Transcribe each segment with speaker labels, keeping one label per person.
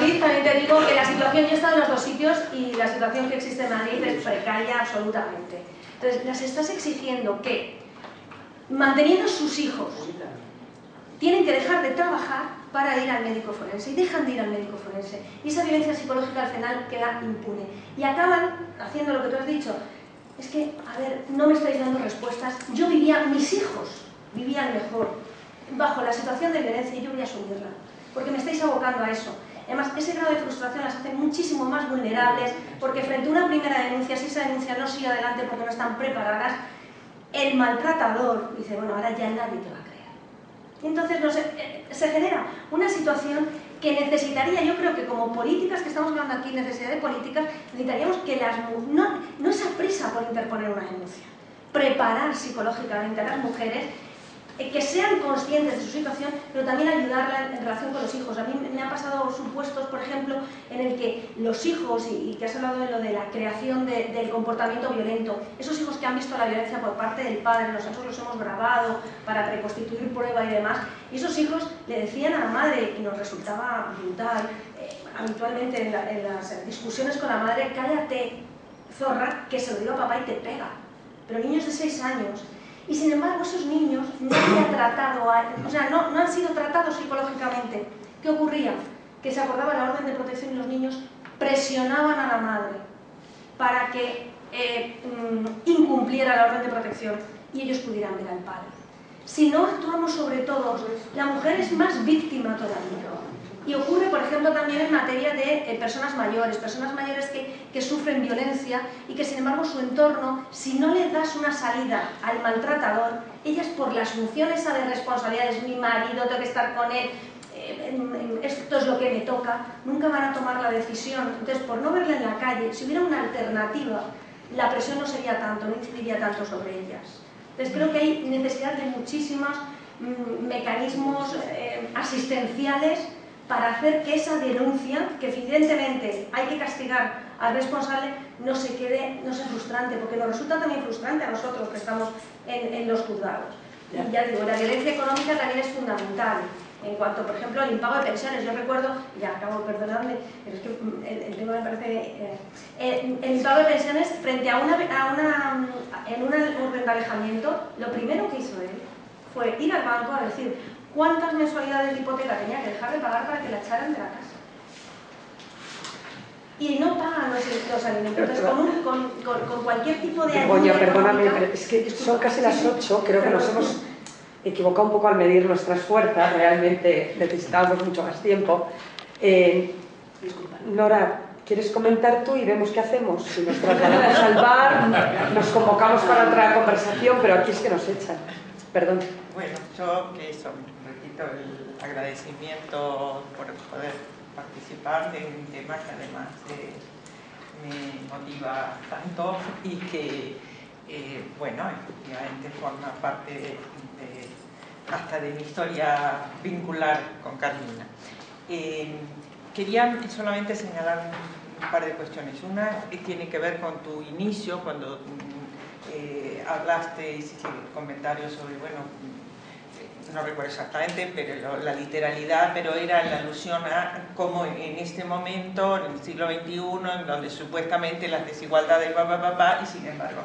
Speaker 1: Madrid también te digo que la situación, yo he estado en los dos sitios y la situación que existe en Madrid es precaria absolutamente. Entonces, las estás exigiendo que, manteniendo sus hijos, tienen que dejar de trabajar para ir al médico forense y dejan de ir al médico forense. Y esa violencia psicológica al final queda impune. Y acaban haciendo lo que tú has dicho. Es que, a ver, no me estáis dando respuestas. Yo vivía, mis hijos vivían mejor bajo la situación de violencia y yo voy a asumirla. Porque me estáis abocando a eso. Además, ese grado de frustración las hace muchísimo más vulnerables, porque frente a una primera denuncia, si esa denuncia no sigue adelante porque no están preparadas, el maltratador dice, bueno, ahora ya nadie te va a creer. Y entonces se genera una situación que necesitaría, yo creo que como políticas, que estamos hablando aquí, necesidad de políticas, necesitaríamos que no esa prisa por interponer una denuncia, preparar psicológicamente a las mujeres, que sean conscientes de su situación, pero también ayudarla en relación con los hijos. A mí me han pasado supuestos, por ejemplo, en el que los hijos, y que has hablado de lo de la creación del comportamiento violento, esos hijos que han visto la violencia por parte del padre, nosotros los hemos grabado para reconstituir prueba y demás, y esos hijos le decían a la madre, y nos resultaba brutal, habitualmente en las discusiones con la madre, cállate, zorra, que se lo diga a papá y te pega. Pero niños de 6 años. Y sin embargo esos niños no han sido tratados psicológicamente. ¿Qué ocurría? Que se acordaba la orden de protección y los niños presionaban a la madre para que incumpliera la orden de protección y ellos pudieran ver al padre. Si no actuamos sobre todo, la mujer es más víctima todavía. Y ocurre, por ejemplo, también en materia de personas mayores que sufren violencia y que, sin embargo, su entorno, si no le das una salida al maltratador, ellas por la asunción esa de responsabilidades, mi marido, tengo que estar con él, esto es lo que me toca, nunca van a tomar la decisión. Entonces, por no verla en la calle, si hubiera una alternativa, la presión no sería tanto, no incidiría tanto sobre ellas. Entonces, creo que hay necesidad de muchísimos mecanismos asistenciales para hacer que esa denuncia, que evidentemente hay que castigar al responsable, no sea frustrante, porque nos resulta también frustrante a nosotros que estamos en los juzgados. Y ya digo, la violencia económica también es fundamental. En cuanto, por ejemplo, al impago de pensiones, yo recuerdo, ya acabo, perdonadme, pero es que el tema me parece... el impago de pensiones, frente a en un orden de alejamiento, lo primero que hizo él fue ir al banco a decir cuántas mensualidades de hipoteca tenía que dejar de pagar para que la echaran de la casa. Y no pagan los alimentos. Entonces, con cualquier tipo de ayuda...
Speaker 2: Begoña, perdóname, pero es que son casi las 8, creo que nos hemos equivocado un poco al medir nuestras fuerzas, realmente necesitábamos mucho más tiempo. Nora, ¿quieres comentar tú y vemos qué hacemos? Si nos trasladamos al bar, nos convocamos para otra conversación, pero aquí es que nos echan. Perdón.
Speaker 3: Bueno, yo que eso, repito el agradecimiento por poder participar de un tema que además me motiva tanto y que, bueno, efectivamente forma parte hasta de mi historia vincular con Carmina. Quería solamente señalar un par de cuestiones. Una tiene que ver con tu inicio, cuando hablaste, hiciste comentarios sobre, bueno, no recuerdo exactamente, pero la literalidad, pero era la alusión a cómo en este momento, en el siglo XXI, en donde supuestamente las desigualdades, y sin embargo.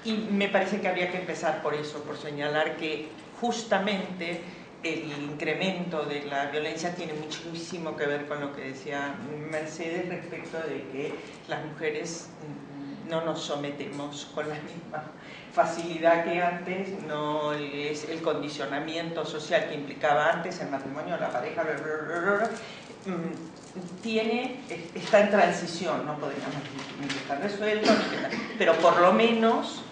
Speaker 3: Y me parece que habría que empezar por eso, por señalar que justamente el incremento de la violencia tiene muchísimo que ver con lo que decía Mercedes respecto de que las mujeres no nos sometemos con la misma facilidad que antes, no es el condicionamiento social que implicaba antes el matrimonio, la pareja, está en transición, no podríamos decir ni que está resuelto, pero por lo menos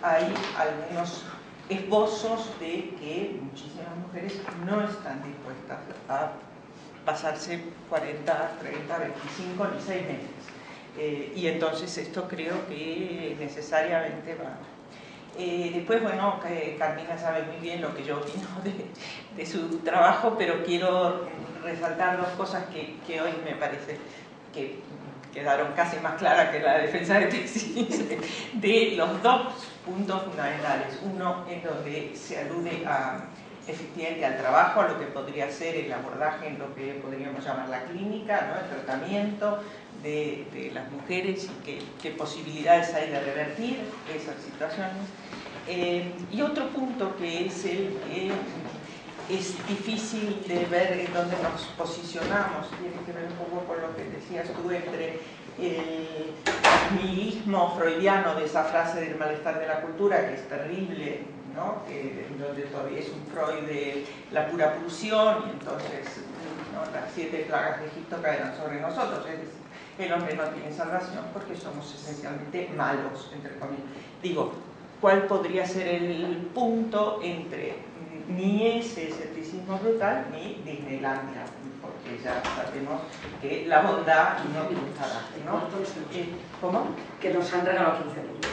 Speaker 3: hay algunos esbozos de que muchísimas mujeres no están dispuestas a pasarse 40, 30, 25 ni 6 meses. Y entonces esto creo que necesariamente va. Después, bueno, Carmina sabe muy bien lo que yo opino de su trabajo, pero quiero resaltar dos cosas que hoy me parece que quedaron casi más claras que la defensa de tesis, de los dos puntos fundamentales. Uno en donde se alude a efectivamente al trabajo, a lo que podría ser el abordaje en lo que podríamos llamar la clínica, ¿no? El tratamiento de las mujeres y qué posibilidades hay de revertir esas situaciones. Y otro punto que es el que es difícil de ver en dónde nos posicionamos, tiene que ver un poco con lo que decías tú entre el nihilismo freudiano de esa frase del malestar de la cultura, que es terrible, ¿no? En donde todavía es un Freud de la pura pulsión, y entonces, ¿no? Las 7 plagas de Egipto caerán sobre nosotros, es decir, el hombre no tiene salvación porque somos esencialmente malos, entre comillas. Digo, ¿cuál podría ser el punto entre ni ese escepticismo brutal ni Disneylandia? Porque ya sabemos que la bondad no triunfará, ¿no? ¿Cómo?
Speaker 2: Que nos han regalado 15 minutos.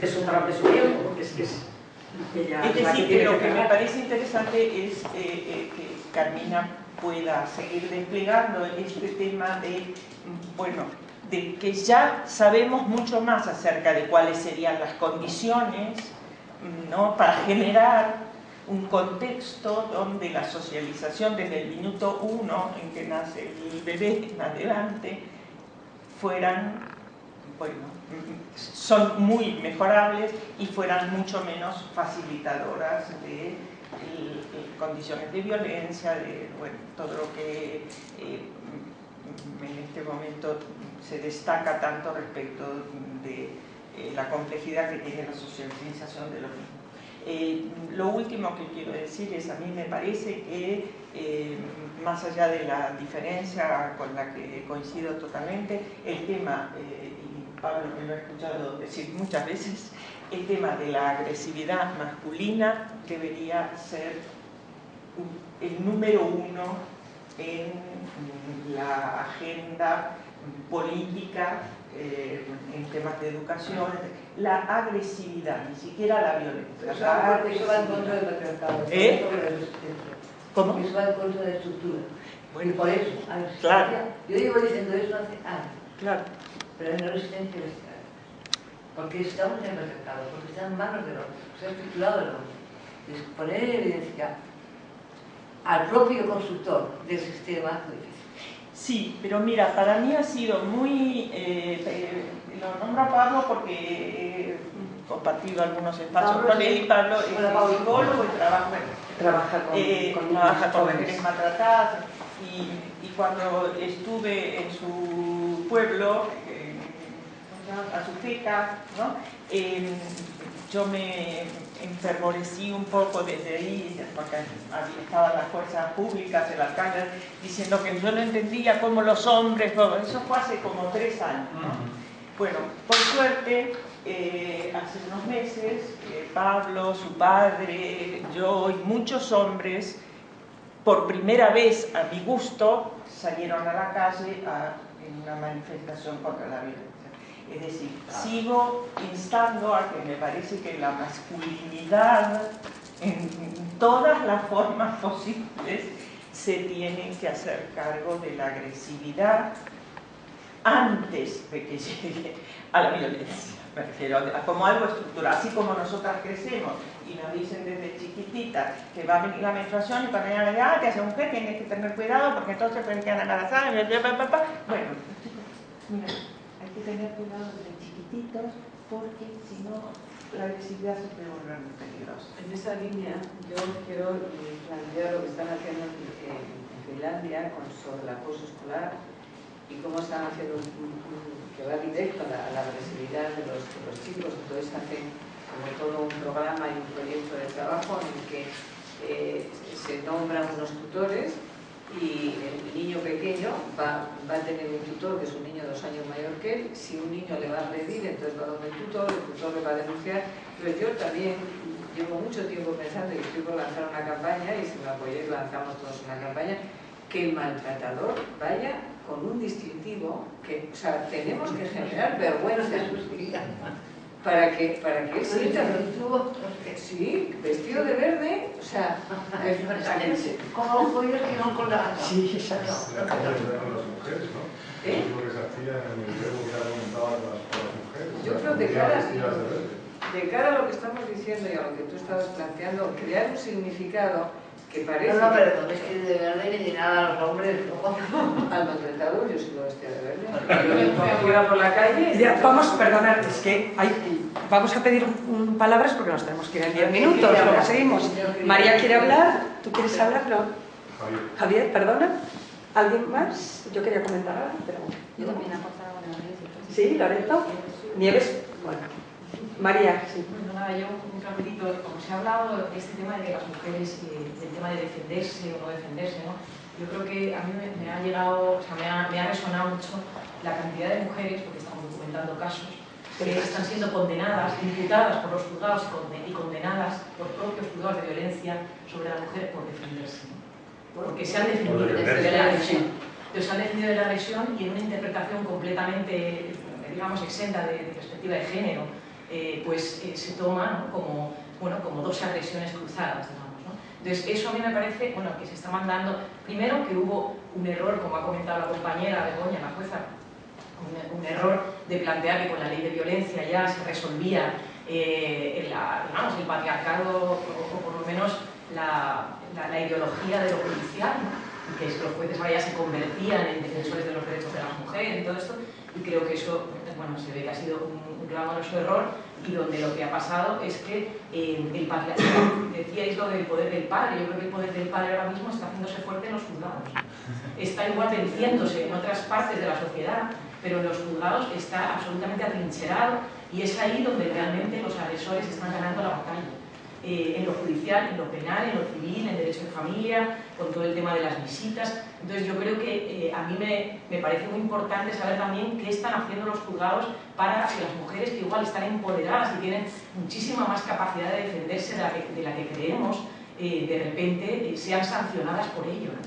Speaker 2: Es un trabajo de su tiempo, porque es
Speaker 3: decir, que lo que me parece interesante es que Carmina pueda seguir desplegando este tema de, bueno, de que ya sabemos mucho más acerca de cuáles serían las condiciones, ¿no? Para generar un contexto donde la socialización desde el minuto 1 en que nace el bebé en adelante fueran, bueno, son muy mejorables y fueran mucho menos facilitadoras de condiciones de violencia, de, bueno, todo lo que en este momento se destaca tanto respecto de la complejidad que tiene la socialización de los mismos. Lo último que quiero decir es, a mí me parece que más allá de la diferencia con la que coincido totalmente, el tema, y Pablo me lo ha escuchado decir muchas veces, el tema de la agresividad masculina debería ser el número 1 en la agenda política, en temas de educación, la agresividad, ni siquiera la violencia.
Speaker 4: Eso va en contra del patriarcado.
Speaker 3: ¿Cómo?
Speaker 4: Eso va en contra de la estructura.
Speaker 3: Bueno,
Speaker 4: y por eso,
Speaker 3: claro.
Speaker 4: Yo llevo diciendo eso hace años.
Speaker 3: Claro.
Speaker 4: Pero hay una resistencia bestial. Porque estamos en el patriarcado, porque está en manos del hombre, se ha estructurado el hombre. Es poner en evidencia al propio constructor del sistema muy difícil.
Speaker 3: Sí, pero mira, para mí ha sido muy... lo nombro a Pablo porque he compartido algunos espacios con él, y Pablo es psicólogo y trabaja con mujeres maltratadas, y cuando estuve en su pueblo, Azuteca, ¿no? Yo me enfervorecí un poco desde ahí, porque estaban las fuerzas públicas, el alcalde, diciendo que yo no entendía cómo los hombres, eso fue hace como 3 años, ¿no? Bueno, por suerte, hace unos meses, Pablo, su padre, yo y muchos hombres, por primera vez a mi gusto, salieron a la calle en una manifestación contra la violencia. Es decir, sigo instando a que me parece que la masculinidad, en todas las formas posibles, se tiene que hacer cargo de la agresividad antes de que llegue a la violencia. Me refiero a como algo estructural, así como nosotras crecemos y nos dicen desde chiquitita que va a venir la menstruación y cuando llegan allá te hace mujer, tienes que tener cuidado porque entonces pueden quedar embarazadas. Bueno, mira, hay que tener cuidado desde chiquititos porque si no la agresividad se puede volver muy peligrosa.
Speaker 5: En esa línea yo quiero plantear lo que están haciendo en Finlandia sobre el acoso escolar y cómo están haciendo que va directo a la agresividad de los chicos. Entonces hacen como todo un programa y un proyecto de trabajo en el que se nombran unos tutores y el niño pequeño va a tener un tutor que es un niño 2 años mayor que él. Si un niño le va a agredir, entonces va a donde el tutor le va a denunciar. Pero yo también llevo mucho tiempo pensando, y estoy por lanzar una campaña, y si me apoyáis lanzamos todos una campaña, que el maltratador vaya con un distintivo que, o sea, tenemos que generar vergüenza en sus vidas para que él sienta, sí, vestido de verde, o sea,
Speaker 4: como los pollos que no con la gata.
Speaker 3: Sí, exacto.
Speaker 6: Con las mujeres, ¿no? Es lo que se hacía en el video que comentaba con las mujeres.
Speaker 5: Yo creo que cada...
Speaker 6: Vestidas de verde.
Speaker 5: de cara a lo que estamos diciendo y a lo que tú estabas planteando, crear un significado que parece...
Speaker 4: No, perdón, es que de verdad ni nada a los hombres, ¿no?
Speaker 5: Al maltratador, yo sí lo vestía de verde. Cuando fuera por la calle...
Speaker 2: Ya, vamos, perdonad, es que vamos a pedir palabras porque nos tenemos que ir en 10 minutos, luego seguimos. María quiere hablar, ¿tú quieres hablar? No. Javier, perdona. ¿Alguien más? Yo quería comentar algo, pero...
Speaker 7: Yo también aportaba con la Nieves.
Speaker 2: ¿Sí, Loreto? Nieves, bueno. María, sí.
Speaker 7: Bueno, nada, yo un rapidito, como se ha hablado de este tema de las mujeres, del tema de defenderse o no defenderse, ¿no? Yo creo que a mí me ha llegado, o sea, me ha resonado mucho la cantidad de mujeres, porque estamos documentando casos, que están siendo condenadas, imputadas por los juzgados y condenadas por propios juzgados de violencia sobre la mujer por defenderse, ¿no? Porque se han defendido de la agresión. Entonces se han defendido de la agresión y en una interpretación completamente, digamos, exenta de perspectiva de género, pues se toma, ¿no? como dos agresiones cruzadas, digamos, ¿no? Entonces eso a mí me parece, bueno, que se está mandando, primero que hubo un error, como ha comentado la compañera Begoña, la jueza, un error de plantear que con la ley de violencia ya se resolvía digamos, el patriarcado o por lo menos la ideología de lo judicial, ¿no? Y que los jueces ahora ya se convertían en defensores de los derechos de las mujeres y todo esto, y creo que eso, bueno, se ve que ha sido un clamoroso error, y donde lo que ha pasado es que el patriarcado, decíais lo del poder del padre, yo creo que el poder del padre ahora mismo está haciéndose fuerte en los juzgados, está igual venciéndose en otras partes de la sociedad, pero en los juzgados está absolutamente atrincherado, y es ahí donde realmente los agresores están ganando la batalla. En lo judicial, en lo penal, en lo civil, en derecho de familia, con todo el tema de las visitas. Entonces yo creo que a mí me parece muy importante saber también qué están haciendo los juzgados para que las mujeres que igual están empoderadas y tienen muchísima más capacidad de defenderse de la que creemos, de repente sean sancionadas por ello, ¿no?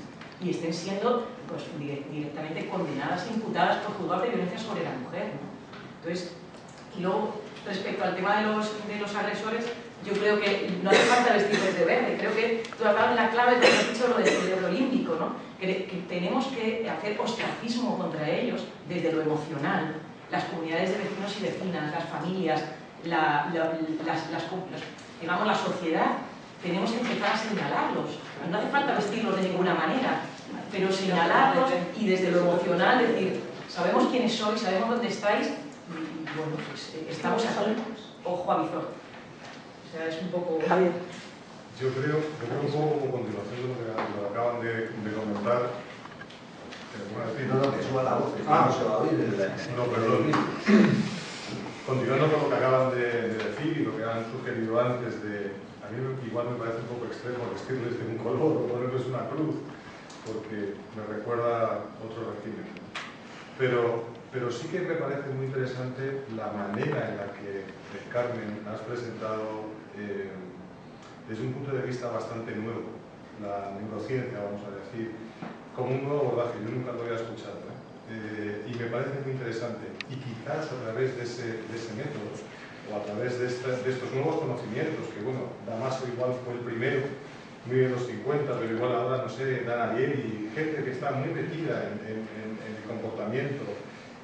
Speaker 7: Y estén siendo pues, directamente condenadas e imputadas por juzgados de violencia sobre la mujer, ¿no? Entonces, y luego, respecto al tema de los agresores, yo creo que no hace falta vestirles de verde. Creo que tú has dado en la clave cuando has dicho lo del cerebro olímpico, ¿no? Que tenemos que hacer ostracismo contra ellos desde lo emocional. Las comunidades de vecinos y vecinas, las familias, digamos, la sociedad, tenemos que empezar a señalarlos. No hace falta vestirlos de ninguna manera, pero señalarlos y desde lo emocional decir, sabemos quiénes sois, sabemos dónde estáis, y bueno, pues estamos aquí, ojo a visor. O sea, es un poco...
Speaker 2: Javier.
Speaker 6: Yo creo un poco como continuación de lo que acaban de comentar.
Speaker 8: No, que suba la voz, que no se va a oír.
Speaker 6: No, perdón. Continuando con lo que acaban de decir y lo que han sugerido antes a mí igual me parece un poco extremo vestirles de un color o ponerles una cruz, porque me recuerda otro régimen. Pero sí que me parece muy interesante la manera en la que, Carmen, has presentado desde un punto de vista bastante nuevo la neurociencia, vamos a decir, como un nuevo abordaje. Yo nunca lo había escuchado, y me parece muy interesante. Y quizás a través de ese método, o a través de estos nuevos conocimientos, que bueno, Damaso igual fue el primero, muy en los 50, pero igual ahora, no sé, Dan Ariely, gente que está muy metida en el comportamiento,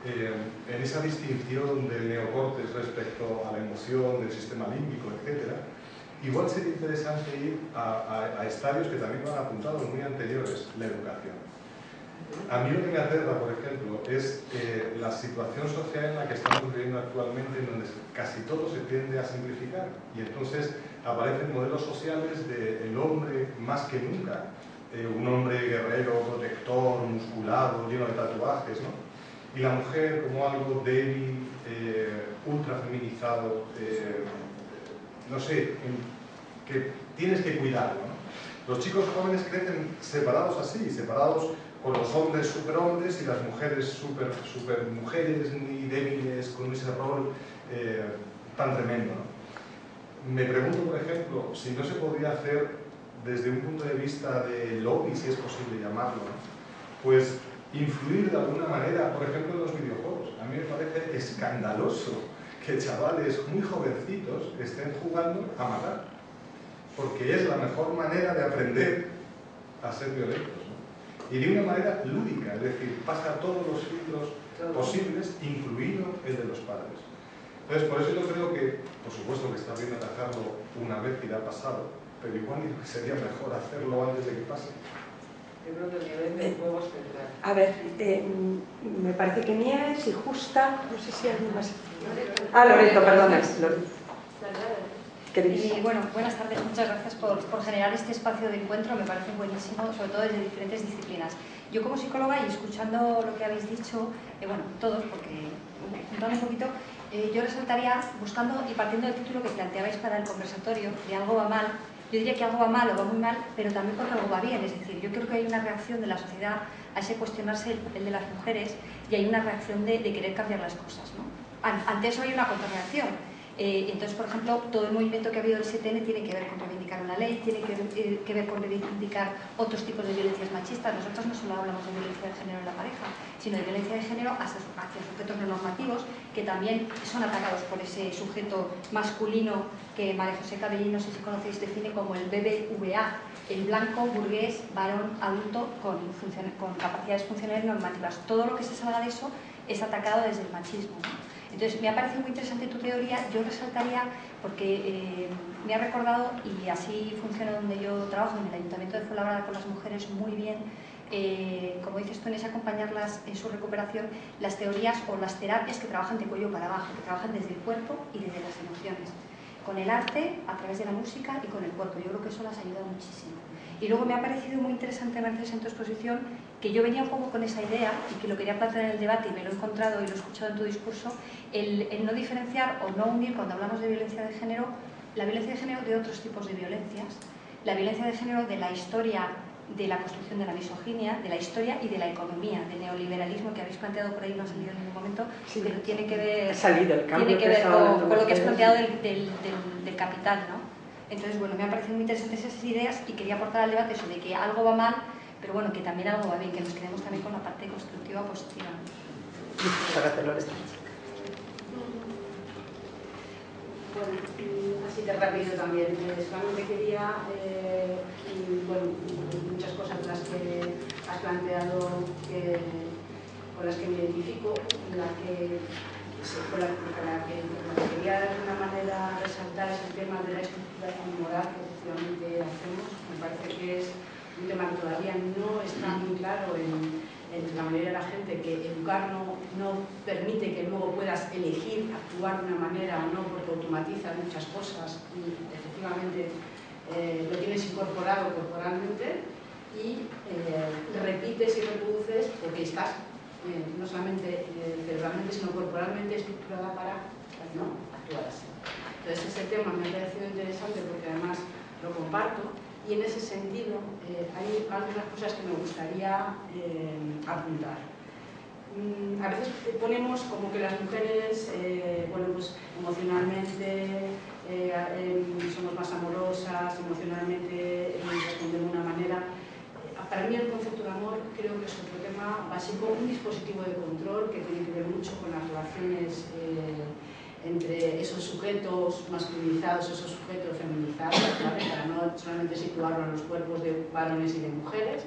Speaker 6: en esa distinción del neocortes respecto a la emoción, del sistema límbico, etc. Igual sería interesante ir a estadios que también van apuntados muy anteriores, la educación. A mí lo que me aterra, por ejemplo, es la situación social en la que estamos viviendo actualmente, en donde casi todo se tiende a simplificar, y entonces aparecen modelos sociales del hombre más que nunca, un hombre guerrero, protector, musculado, lleno de tatuajes, ¿no? Y la mujer como algo débil, ultra feminizado, no sé, que tienes que cuidarlo, ¿no? Los chicos jóvenes crecen separados así, separados con los hombres superhombres y las mujeres super mujeres, muy débiles, con ese rol tan tremendo, ¿no? Me pregunto, por ejemplo, si no se podría hacer desde un punto de vista de lobby, si es posible llamarlo, ¿no? Pues influir de alguna manera, por ejemplo, en los videojuegos. A mí me parece escandaloso que chavales muy jovencitos estén jugando a matar, porque es la mejor manera de aprender a ser violentos, ¿no? Y de una manera lúdica, es decir, pasa todos los filtros posibles, incluido el de los padres. Entonces, por eso yo creo que, por supuesto que está bien atajarlo una vez que ya ha pasado, pero igual sería mejor hacerlo antes de que pase.
Speaker 5: Yo creo que el nivel del juego es central.
Speaker 2: A ver, me parece que Nieves y Justa, no sé si alguien más. Ah, Loreto, perdona.
Speaker 9: Bueno, buenas tardes, muchas gracias por generar este espacio de encuentro, me parece buenísimo, sobre todo desde diferentes disciplinas. Yo como psicóloga y escuchando lo que habéis dicho, bueno, todos, porque juntando un poquito, yo resaltaría, buscando y partiendo del título que planteabais para el conversatorio, de algo va mal, yo diría que algo va mal o va muy mal, pero también porque algo va bien, es decir, yo creo que hay una reacción de la sociedad a ese cuestionarse el papel de las mujeres y hay una reacción de querer cambiar las cosas, ¿no? Ante eso hay una contrarreacción. Entonces, por ejemplo, todo el movimiento que ha habido del 7N tiene que ver con reivindicar una ley, tiene que ver con reivindicar otros tipos de violencias machistas. Nosotros no solo hablamos de violencia de género en la pareja, sino de violencia de género hacia sujetos no normativos que también son atacados por ese sujeto masculino que María José Cabellín, no sé si conocéis, define como el BBVA, el blanco, burgués, varón, adulto con capacidades funcionales normativas. Todo lo que se salga de eso es atacado desde el machismo, ¿no? Entonces, me ha parecido muy interesante tu teoría. Yo resaltaría, porque me ha recordado, y así funciona donde yo trabajo, en el Ayuntamiento de Fuenlabrada con las mujeres muy bien, como dices tú, en ese acompañarlas en su recuperación, las teorías o las terapias que trabajan de cuello para abajo, que trabajan desde el cuerpo y desde las emociones, con el arte, a través de la música y con el cuerpo. Yo creo que eso las ayuda muchísimo. Y luego me ha parecido muy interesante, Mercedes, en tu exposición, que yo venía un poco con esa idea y que lo quería plantear en el debate y me lo he encontrado y lo he escuchado en tu discurso, el no diferenciar o no unir, cuando hablamos de violencia de género, la violencia de género de otros tipos de violencias, la violencia de género de la historia de la construcción de la misoginia, de la historia y de la economía, del neoliberalismo que habéis planteado por ahí, no ha salido en ningún momento, sí, pero tiene que ver, con lo que has planteado del capital, ¿no? Entonces, bueno, me han parecido muy interesantes esas ideas y quería aportar al debate eso de que algo va mal, pero bueno, que también algo va bien, que nos quedemos también con la parte constructiva positiva.
Speaker 2: Muchas gracias, Loreto.
Speaker 10: Bueno, así de rápido también. Solamente quería, bueno, muchas cosas las que has planteado con las que me identifico, con la que quería de alguna manera resaltar es el tema de la estructuración moral que efectivamente hacemos. Me parece que es un tema que todavía no está muy claro en la mayoría de la gente, que educar no permite que luego puedas elegir actuar de una manera o no, porque automatizas muchas cosas y efectivamente lo tienes incorporado corporalmente y repites y reproduces porque estás no solamente cerebralmente sino corporalmente estructurada para no actuar así. Entonces ese tema me ha parecido interesante porque además lo comparto. Y en ese sentido hay algunas cosas que me gustaría apuntar. A veces ponemos como que las mujeres, bueno, pues emocionalmente somos más amorosas, emocionalmente respondemos de una manera. Para mí el concepto de amor creo que es otro tema básico, un dispositivo de control que tiene que ver mucho con las relaciones entre esos sujetos masculinizados, esos sujetos feminizados, ¿vale? Para no solamente situarlo en los cuerpos de varones y de mujeres.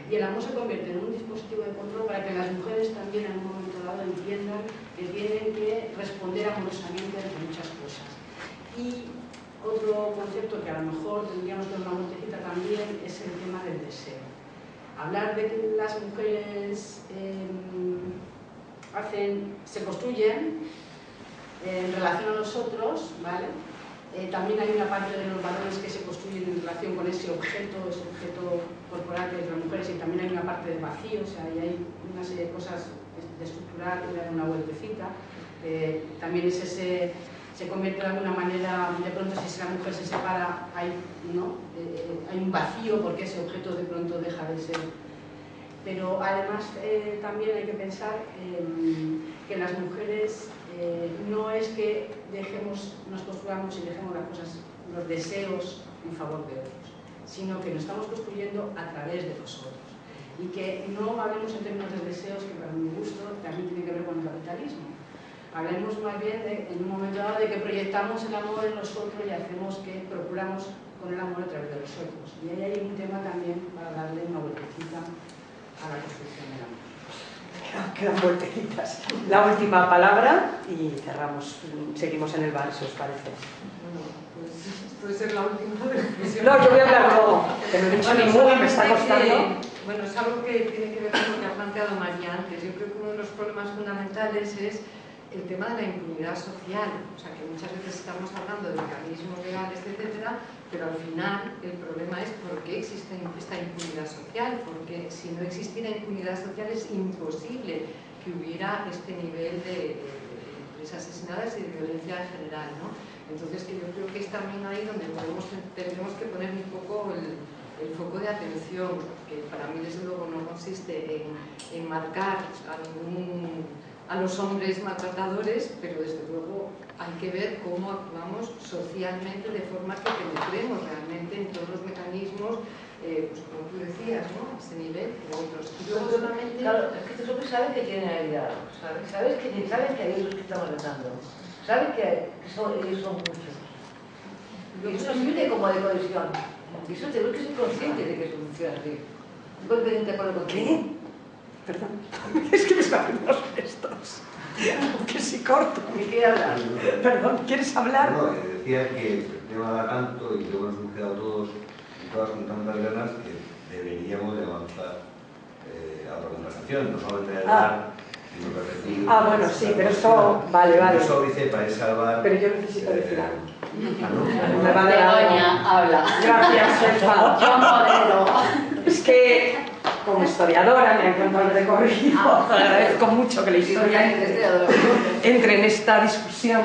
Speaker 10: Y el amor se convierte en un dispositivo de control para que las mujeres también en un momento dado entiendan que tienen que responder amorosamente ante muchas cosas. Y otro concepto que a lo mejor tendríamos que dar una vueltecita también es el tema del deseo. Hablar de que las mujeres se construyen en relación a los otros, ¿vale? También hay una parte de los valores que se construyen en relación con ese objeto corporal que es las mujeres, y también hay una parte de vacío, o sea, hay una serie de cosas de estructural que dar una vueltecita. También es se convierte de alguna manera, de pronto si la mujer se separa, hay un vacío porque ese objeto de pronto deja de ser. Pero además también hay que pensar que las mujeres no es que nos construyamos y dejemos las cosas, los deseos en favor de otros, sino que nos estamos construyendo a través de los otros. Y que no hablemos en términos de deseos, que para mi gusto también tiene que ver con el capitalismo. Hablemos más bien en un momento dado de que proyectamos el amor en nosotros y hacemos que procuramos con el amor a través de los otros. Y ahí hay un tema también para darle una vueltecita a la construcción del amor.
Speaker 2: quedan vueltecitas. La última palabra y cerramos, seguimos en el bar, si os parece.
Speaker 5: Puede ser la última reflexión.
Speaker 2: No, yo voy a hablar luego, que no he dicho ni muy, me está costando.
Speaker 5: Bueno, es algo que tiene que ver con lo que ha planteado María antes. Yo creo que uno de los problemas fundamentales es el tema de la impunidad social. O sea, que muchas veces estamos hablando de mecanismos legales, etcétera, pero al final el problema es por qué existe esta impunidad social, porque si no existiera impunidad social es imposible que hubiera este nivel de mujeres asesinadas y de violencia en general, ¿no? Entonces, que yo creo que es también ahí donde tenemos que poner un poco el foco de atención, que para mí desde luego no consiste en marcar a los hombres maltratadores, pero desde luego hay que ver cómo actuamos socialmente de forma que penetremos realmente en todos los mecanismos, pues como tú decías, ¿no? A ese nivel u otros.
Speaker 4: Claro, es que estos hombres saben que tienen aliados, saben que hay otros que están matando, saben que ellos son muchos. Y eso no sirve como de cohesión. Y eso tenemos que ser conscientes de que eso funciona así. ¿No estoy de acuerdo contigo?
Speaker 2: ¿Qué? Perdón, es que me salen los gestos. Que si corto.
Speaker 4: ¿Qué quiere hablar?
Speaker 2: Perdón, ¿quieres hablar?
Speaker 8: No, decía que el tema da tanto y luego nos hemos quedado todos y todas con tantas ganas que deberíamos de avanzar a otra conversación, no solamente de hablar, sino repetir.
Speaker 2: Bueno, sí, pero eso, vale.
Speaker 8: Eso dice para salvar.
Speaker 2: Pero yo necesito decir algo.
Speaker 4: Me va a Begoña, habla.
Speaker 2: Gracias, Elfa.
Speaker 4: Yo modero.
Speaker 2: Es que, como historiadora, me ha encantado el recorrido. Agradezco mucho que la historia entre en esta discusión.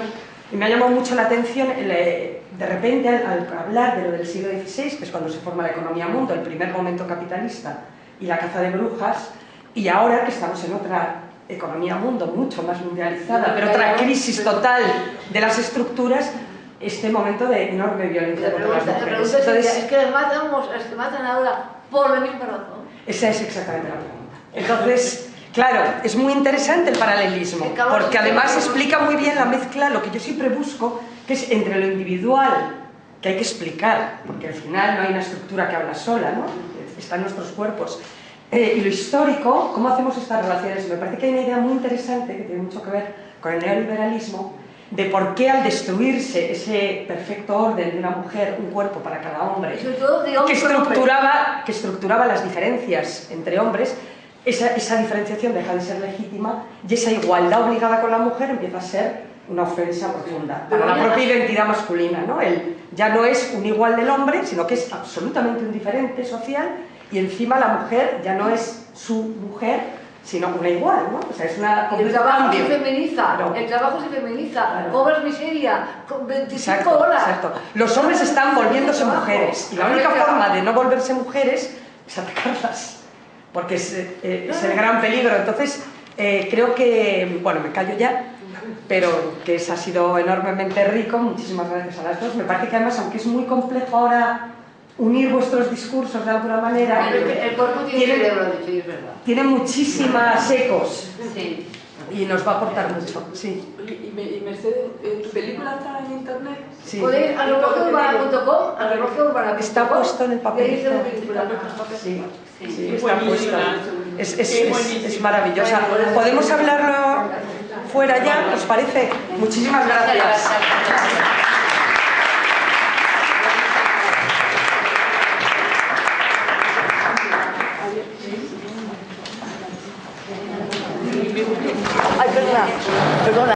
Speaker 2: Y me ha llamado mucho la atención, de repente, al hablar de lo del siglo XVI, que es cuando se forma la economía mundo, el primer momento capitalista y la caza de brujas, y ahora que estamos en otra economía mundo mucho más mundializada, pero otra crisis total de las estructuras, este momento de enorme violencia contra las mujeres.
Speaker 4: Entonces, es que les matan ahora por la misma razón.
Speaker 2: Esa es exactamente la pregunta. Entonces, claro, es muy interesante el paralelismo, porque además explica muy bien la mezcla, lo que yo siempre busco, que es entre lo individual, que hay que explicar, porque al final no hay una estructura que habla sola, ¿no? Están nuestros cuerpos, y lo histórico, cómo hacemos estas relaciones. Me parece que hay una idea muy interesante, que tiene mucho que ver con el neoliberalismo, de por qué al destruirse ese perfecto orden de una mujer, un cuerpo para cada hombre, que estructuraba las diferencias entre hombres, esa diferenciación deja de ser legítima y esa igualdad obligada con la mujer empieza a ser una ofensa profunda para la propia identidad masculina, ¿no? Él ya no es un igual del hombre, sino que es absolutamente un diferente social, y encima la mujer ya no es su mujer, sino una igual, ¿no? O sea, es una...
Speaker 4: Y el trabajo se feminiza, el trabajo se feminiza, cobras miseria, con 25 horas.
Speaker 2: Exacto. Los hombres están volviéndose mujeres, y la única forma de no volverse mujeres es atacarlas, porque es el gran peligro. Entonces, creo que, bueno, me callo ya, pero que ha sido enormemente rico. Muchísimas gracias a las dos. Me parece que además, aunque es muy complejo ahora unir vuestros discursos de alguna manera,
Speaker 4: el cuerpo tiene cerebro, sí, es verdad.
Speaker 2: Tiene muchísimas ecos,
Speaker 4: sí,
Speaker 2: y nos va a aportar mucho. Sí.
Speaker 5: Y Mercedes, ¿tu película está en internet?
Speaker 2: Sí.
Speaker 4: Podéis a relojeurbana.com,
Speaker 2: está puesto en el papel.
Speaker 4: Sí,
Speaker 2: sí, está puesto. Es maravillosa. ¿Podemos hablarlo fuera ya? ¿Os parece? Muchísimas gracias.